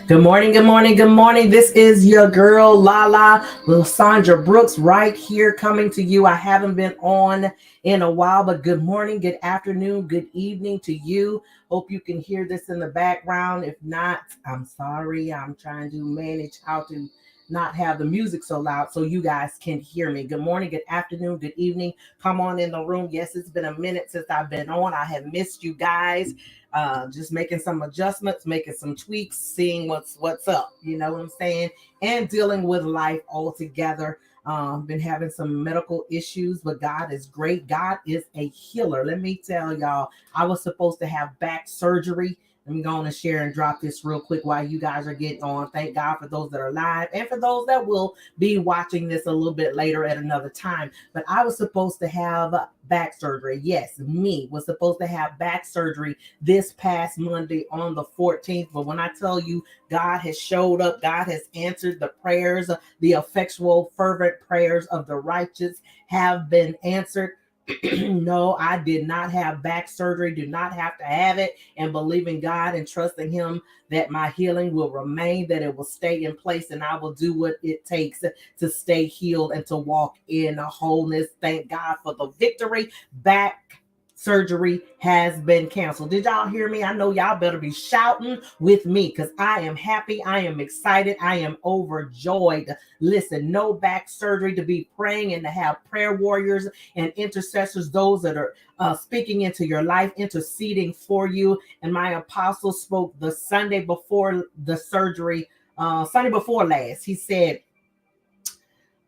Good morning, good morning, good morning. This is your girl, Lala Lysandra Brooks, right here coming to you. I haven't been on in a while, but good morning, good afternoon, good evening to you. Hope you can hear this in the background. If not, I'm sorry. I'm trying to manage how to not have the music so loud so you guys can hear me. Good morning, good afternoon, good evening. Come on in the room. Yes, it's been a minute since I've been on. I have missed you guys. Just making some adjustments, making some tweaks, seeing what's up. You know what I'm saying? And dealing with life altogether. Been having some medical issues, but God is great. God is a healer. Let me tell y'all, I was supposed to have back surgery. Let me go on and share and drop this real quick while you guys are getting on. Thank God for those that are live and for those that will be watching this a little bit later at another time. But I was supposed to have back surgery. Yes, me was supposed to have back surgery this past Monday on the 14th. But when I tell you God has showed up, God has answered the prayers, the effectual, fervent prayers of the righteous have been answered. No, I did not have back surgery, do not have to have it, and believing God and trusting Him that my healing will remain, that it will stay in place, and I will do what it takes to stay healed and to walk in a wholeness. Thank God for the victory. Back surgery has been canceled. Did y'all hear me? I know y'all better be shouting with me because I am happy. I am excited. I am overjoyed. Listen, no back surgery, to be praying and to have prayer warriors and intercessors, those that are speaking into your life, interceding for you. And my apostle spoke the Sunday before the surgery, Sunday before last. He said,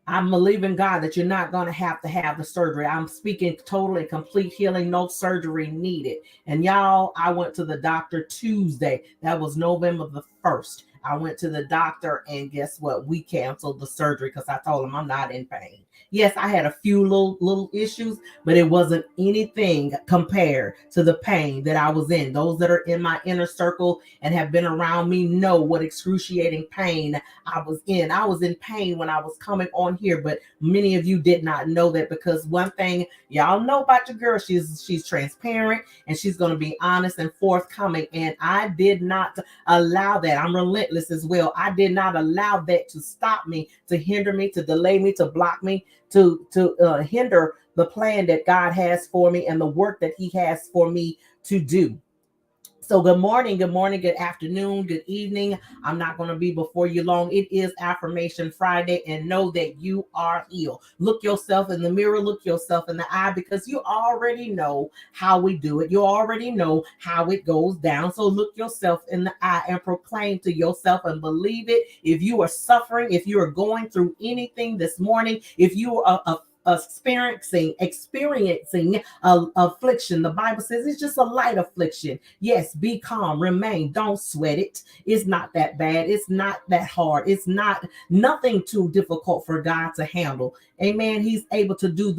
I'm believing God that you're not going to have the surgery. I'm speaking total and complete healing, no surgery needed. And y'all, I went to the doctor Tuesday. That was November the 1st. I went to the doctor and guess what? We canceled the surgery because I told him I'm not in pain. Yes, I had a few little issues, but it wasn't anything compared to the pain that I was in. Those that are in my inner circle and have been around me know what excruciating pain I was in. I was in pain when I was coming on here, but many of you did not know that because one thing y'all know about your girl, she's transparent and she's going to be honest and forthcoming. And I did not allow that. I'm relentless as well. I did not allow that to stop me, to hinder me, to delay me, to block me, to hinder the plan that God has for me and the work that He has for me to do. So good morning, good afternoon, good evening. I'm not going to be before you long. It is Affirmation Friday, and know that you are healed. Look yourself in the mirror, look yourself in the eye, because you already know how we do it. You already know how it goes down. So look yourself in the eye and proclaim to yourself and believe it. If you are suffering, if you are going through anything this morning, if you are experiencing affliction, the Bible says it's just a light affliction. Yes, be calm, remain, don't sweat it. It's not that bad, it's not that hard, it's not nothing too difficult for God to handle. Amen. He's able to do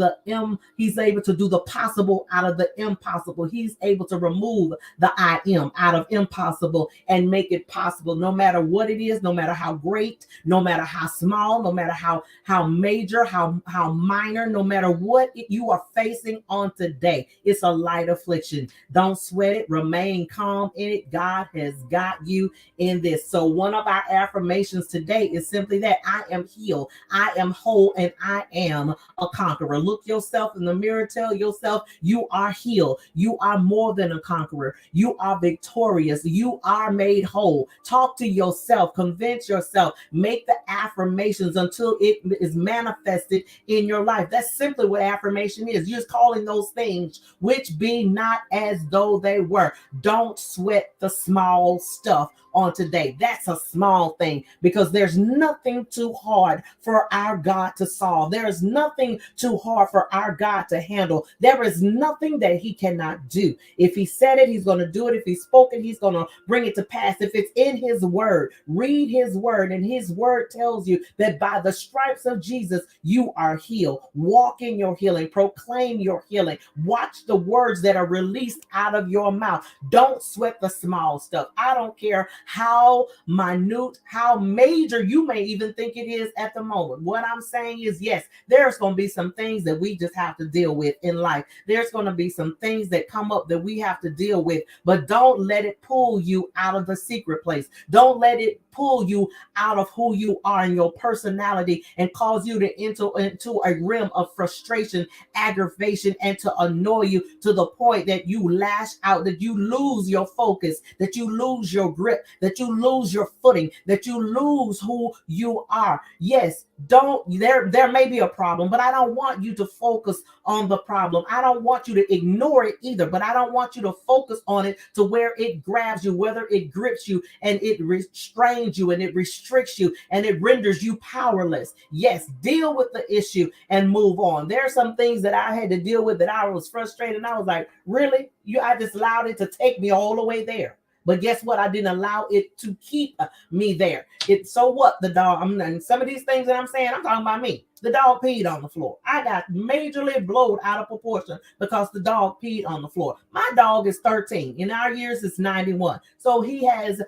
he's able to do the possible out of the impossible. He's able to remove the I am out of impossible and make it possible, no matter what it is, no matter how great, no matter how small, no matter how major, how minor, no matter what you are facing on today. It's a light affliction. Don't sweat it, remain calm in it. God has got you in this. So one of our affirmations today is simply that: I am healed, I am whole, and I am a conqueror. Look yourself in the mirror, tell yourself you are healed, you are more than a conqueror, you are victorious, you are made whole. Talk to yourself, convince yourself, make the affirmations until it is manifested in your life. That's simply what affirmation is. You're just calling those things which be not as though they were. Don't sweat the small stuff on today. That's a small thing, because there's nothing too hard for our God to solve. There is nothing too hard for our God to handle. There is nothing that He cannot do. If He said it, He's going to do it. If He spoke it, He's going to bring it to pass. If it's in His word, read His word, and His word tells you that by the stripes of Jesus, you are healed. Walk in your healing, proclaim your healing. Watch the words that are released out of your mouth. Don't sweat the small stuff. I don't care how minute, how major you may even think it is at the moment. What I'm saying is, yes, there's going to be some things that we just have to deal with in life. There's going to be some things that come up that we have to deal with, but don't let it pull you out of the secret place. Don't let it pull you out of who you are and your personality and cause you to enter into a realm of frustration, aggravation, and to annoy you to the point that you lash out, that you lose your focus, that you lose your grip, that you lose your footing, that you lose who you are. Yes, don't there may be a problem, but I don't want you to focus on the problem. I don't want you to ignore it either, but I don't want you to focus on it to where it grabs you, whether it grips you and it restrains you and it restricts you and it renders you powerless. Yes, deal with the issue and move on. There are some things that I had to deal with that I was frustrated, and I was like, really? I just allowed it to take me all the way there. But guess what? I didn't allow it to keep me there. So what? The dog, and some of these things that I'm saying, I'm talking about me. The dog peed on the floor. I got majorly blown out of proportion because the dog peed on the floor. My dog is 13. In our years, it's 91. So he has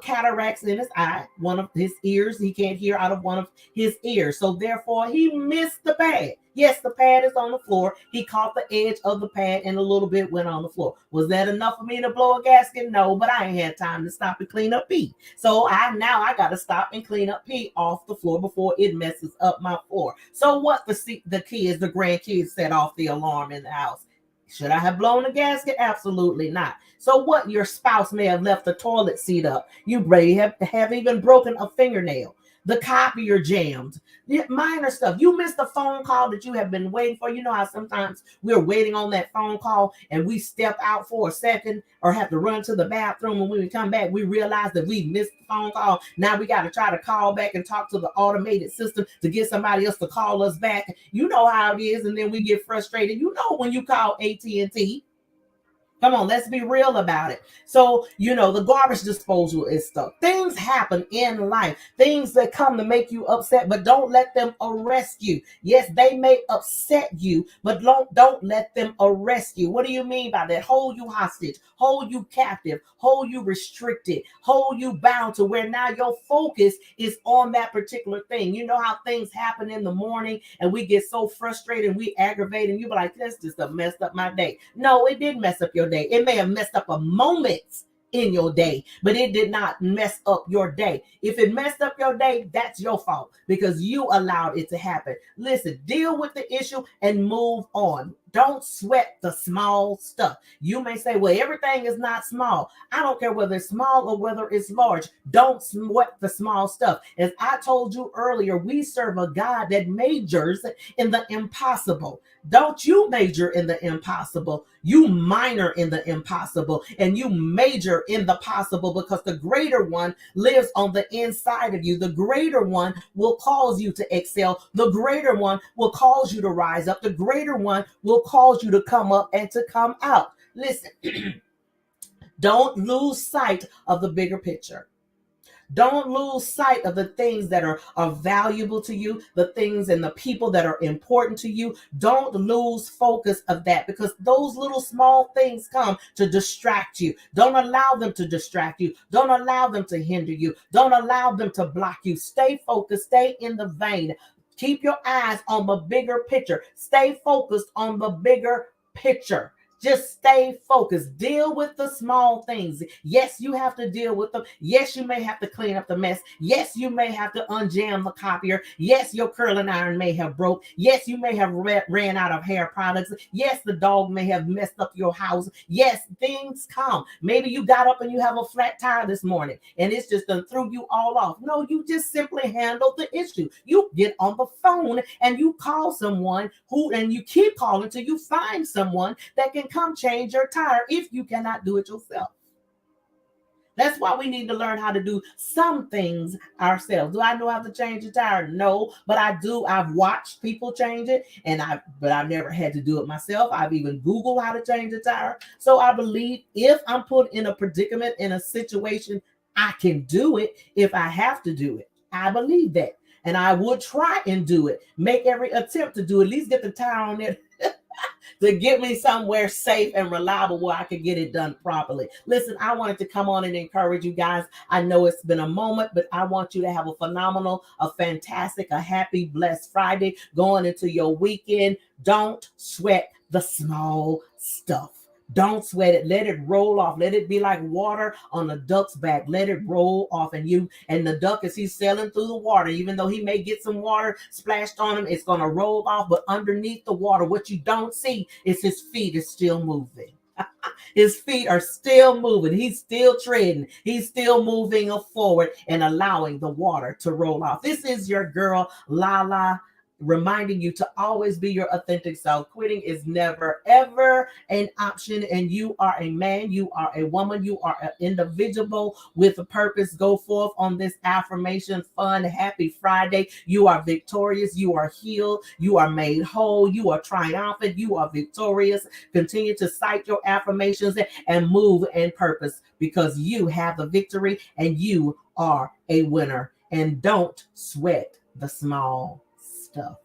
cataracts in his eye, one of his ears. He can't hear out of one of his ears. So therefore, he missed the pad. Yes, the pad is on the floor. He caught the edge of the pad and a little bit went on the floor. Was that enough for me to blow a gasket? No, but I ain't had time to stop and clean up pee. So I got to stop and clean up pee off the floor before it messes up my floor. So what the kids, the grandkids set off the alarm in the house. Should I have blown a gasket? Absolutely not. So what? Your spouse may have left the toilet seat up. You may have even broken a fingernail. The copier jammed. Minor stuff. You missed a phone call that you have been waiting for. You know how sometimes we're waiting on that phone call and we step out for a second or have to run to the bathroom, and when we come back, we realize that we missed the phone call. Now we got to try to call back and talk to the automated system to get somebody else to call us back. You know how it is, and then we get frustrated. You know when you call AT&T. Come on, let's be real about it. So, the garbage disposal is stuck. Things happen in life, things that come to make you upset, but don't let them arrest you. Yes, they may upset you, but don't let them arrest you. What do you mean by that? Hold you hostage, hold you captive, hold you restricted, hold you bound to where now your focus is on that particular thing. You know how things happen in the morning and we get so frustrated and we aggravate and you be like, this just messed up my day. No, it didn't mess up your day. It may have messed up a moment in your day, but it did not mess up your day. If it messed up your day, that's your fault because you allowed it to happen. Listen, deal with the issue and move on. Don't sweat the small stuff. You may say, well, everything is not small. I don't care whether it's small or whether it's large. Don't sweat the small stuff. As I told you earlier, we serve a God that majors in the impossible. Don't you major in the impossible. You minor in the impossible and you major in the possible, because the greater one lives on the inside of you. The greater one will cause you to excel. The greater one will cause you to rise up. The greater one will cause you to come up and to come out. Listen, don't lose sight of the bigger picture. Don't lose sight of the things that are valuable to you, the things and the people that are important to you. Don't lose focus of that, because those little small things come to distract you. Don't allow them to distract you. Don't allow them to hinder you. Don't allow them to block you. Stay focused. Stay in the vein. Keep your eyes on the bigger picture. Stay focused on the bigger picture. Just stay focused. Deal with the small things. Yes, you have to deal with them. Yes, you may have to clean up the mess. Yes, you may have to unjam the copier. Yes, your curling iron may have broke. Yes, you may have ran out of hair products. Yes, the dog may have messed up your house. Yes, things come. Maybe you got up and you have a flat tire this morning and it's just done threw you all off. No, you just simply handle the issue. You get on the phone and you call someone and you keep calling till you find someone that can come change your tire if you cannot do it yourself. That's why we need to learn how to do some things ourselves. Do I know how to change a tire? No, but I do. I've watched people change it, but I've never had to do it myself. I've even Googled how to change a tire. So I believe if I'm put in a predicament, in a situation, I can do it if I have to do it. I believe that. And I would try and do it, make every attempt to do it, at least get the time on it to get me somewhere safe and reliable where I could get it done properly. Listen, I wanted to come on and encourage you guys. I know it's been a moment, but I want you to have a phenomenal, a fantastic, a happy, blessed Friday going into your weekend. Don't sweat the small stuff. Don't sweat it. Let it roll off. Let it be like water on a duck's back. Let it roll off. And the duck, as he's sailing through the water, even though he may get some water splashed on him, it's going to roll off. But underneath the water, what you don't see is his feet is still moving. His feet are still moving. He's still treading. He's still moving forward and allowing the water to roll off. This is your girl, Lala, reminding you to always be your authentic self. Quitting is never, ever an option. And you are a man, you are a woman, you are an individual with a purpose. Go forth on this affirmation, fun, happy Friday. You are victorious, you are healed, you are made whole, you are triumphant, you are victorious. Continue to cite your affirmations and move in purpose because you have the victory and you are a winner. And don't sweat the small stuff.